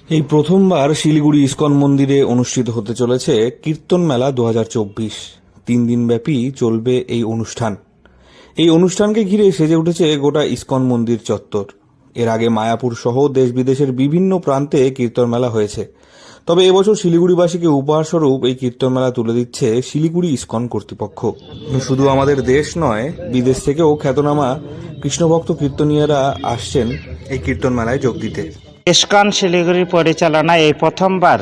এই প্রথমবার শিলিগুড়ি ইস্কন মন্দিরে অনুষ্ঠিত হতে চলেছে কীর্তন মেলা 2024। 3 দিন ব্যাপী চলবে এই অনুষ্ঠান। এই অনুষ্ঠানকে ঘিরে সেজে উঠেছে গোটা ইস্কন মন্দির চত্বর। এর আগে মায়াপুর সহ দেশ বিদেশের বিভিন্ন প্রান্তে কীর্তন মেলা হয়েছে, তবে এবছর শিলিগুড়িবাসীকে উপহার স্বরূপ এই কীর্তন মেলা তুলে দিচ্ছে শিলিগুড়ি ইস্কন কর্তৃপক্ষ। শুধু আমাদের দেশ নয়, বিদেশ থেকেও খ্যাতনামা কৃষ্ণভক্ত কীর্তনীয়রা আসছেন এই কীর্তন মেলায় যোগ দিতে। ইস্কন শিলিগুড়ি পরিচালনায় এই প্রথমবার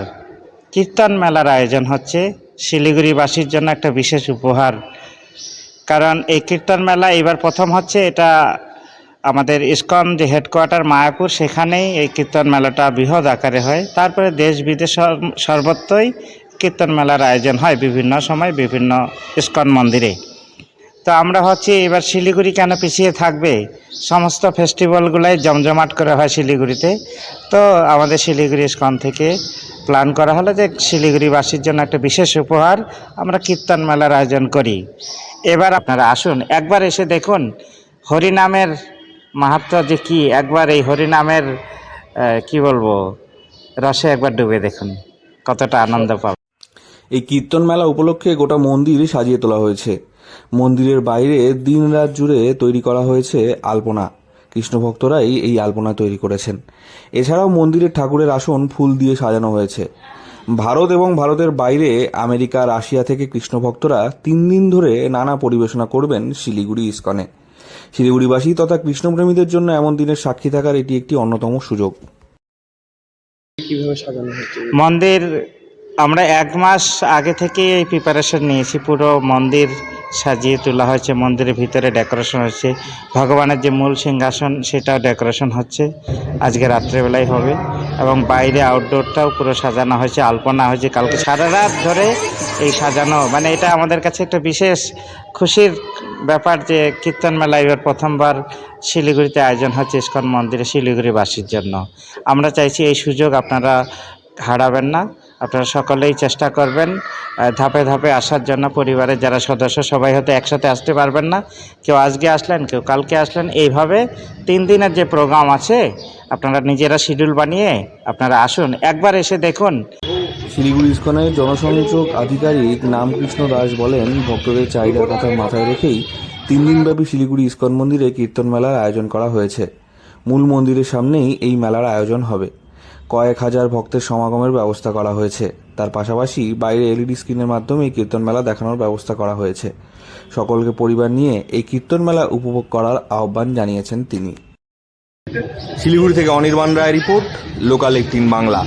কীর্তন মেলার আয়োজন হচ্ছে। শিলিগুড়িবাসীর জন্য একটা বিশেষ উপহার, কারণ এই কীর্তন মেলা এবার প্রথম হচ্ছে। এটা আমাদের ইস্কন যে হেডকোয়ার্টার মায়াপুর, সেখানেই এই কীর্তন মেলাটা বৃহৎ আকারে হয়। তারপরে দেশ বিদেশ সর্বত্রই কীর্তন মেলার আয়োজন হয় বিভিন্ন সময় বিভিন্ন ইস্কন মন্দিরে। তো আমরা হচ্ছে এবার শিলিগুড়ি কেন পিছিয়ে থাকবে, সমস্ত ফেস্টিভ্যালগুলাই জমজমাট করে হয় শিলিগুড়িতে। তো আমাদের শিলিগুড়ি ইস্কন থেকে প্ল্যান করা হলো যে শিলিগুড়িবাসীর জন্য একটা বিশেষ উপহার আমরা কীর্তন মেলার আয়োজন করি। এবার আপনারা আসুন, একবার এসে দেখুন হরিনামের মাহাত্ম্য যে কি, একবার এই হরিনামের কি বলবো রসে একবার ডুবে দেখুন, কতটা আনন্দ পাবেন। এই কীর্তন মেলা উপলক্ষে গোটা মন্দির সাজিয়ে তোলা হয়েছে। মন্দিরের বাইরে দিনরাত জুড়ে তৈরি করা হয়েছে আলপনা। কৃষ্ণভক্তরাই এই আলপনা তৈরি করেছেন। এছাড়াও মন্দিরের ঠাকুরের আসন ফুল দিয়ে সাজানো হয়েছে। ভারত এবং ভারতের বাইরে আমেরিকা, রাশিয়া থেকে কৃষ্ণভক্তরা 3 দিন ধরে নানা পরিবেশনা করবেন শিলিগুড়ি ইস্কনে। শিলিগুড়িবাসী তথা কৃষ্ণপ্রেমীদের জন্য এমন দিনের সাক্ষী থাকার এটি একটি অন্যতম সুযোগ। কিভাবে সাজানো হচ্ছে মন্দির আমরা 1 মাস আগে থেকে এই প্রিপারেশন নিয়েছি। পুরো মন্দির সাজিয়ে তোলা হয়েছে, মন্দিরের ভিতরে ডেকোরেশন হচ্ছে, ভগবানের যে মূল সিংহাসন সেটাও ডেকোরেশন হচ্ছে, আজকে রাত্রেবেলায় হবে। এবং বাইরে আউটডোরটাও পুরো সাজানো হয়েছে, আলপনা হয়েছে কালকে সারা রাত ধরে। এই সাজানো মানে এটা আমাদের কাছে একটা বিশেষ খুশির ব্যাপার যে কীর্তন মেলা এবার প্রথমবার শিলিগুড়িতে আয়োজন হচ্ছে ইস্কন মন্দিরে শিলিগুড়িবাসীর জন্য। আমরা চাইছি এই সুযোগ আপনারা হারাবেন না, আপনারা সকলেই চেষ্টা করবেন ধাপে ধাপে আসার জন্য। পরিবারের যারা সদস্য সবাই হয়তো একসাথে আসতে পারবেন না, কেউ আজকে আসলেন কেউ কালকে আসলেন, এইভাবে 3 দিনের যে প্রোগ্রাম আছে আপনারা নিজেরা শিডিউল বানিয়ে আপনারা আসুন, একবার এসে দেখুন। শিলিগুড়ি ইস্কনের জনসংযোগ আধিকারিক নামকৃষ্ণ দাস বলেন, ভক্তদের চাহিদার কথা মাথায় রেখেই 3 দিনব্যাপী শিলিগুড়ি ইস্কন মন্দিরে কীর্তন মেলার আয়োজন করা হয়েছে। মূল মন্দিরের সামনেই এই মেলার আয়োজন হবে। কয়েক হাজার ভক্তের সমাগমের ব্যবস্থা করা হয়েছে। তার পাশাপাশি বাইরে এলইডি স্ক্রিনের মাধ্যমে এই কীর্তন মেলা দেখানোর ব্যবস্থা করা হয়েছে। সকলকে পরিবার নিয়ে এই কীর্তন মেলা উপভোগ করার আহ্বান জানিয়েছেন তিনি। শিলিগুড়ি থেকে অনির্বাণ রায় রিপোর্ট, লোকাল 18 বাংলা।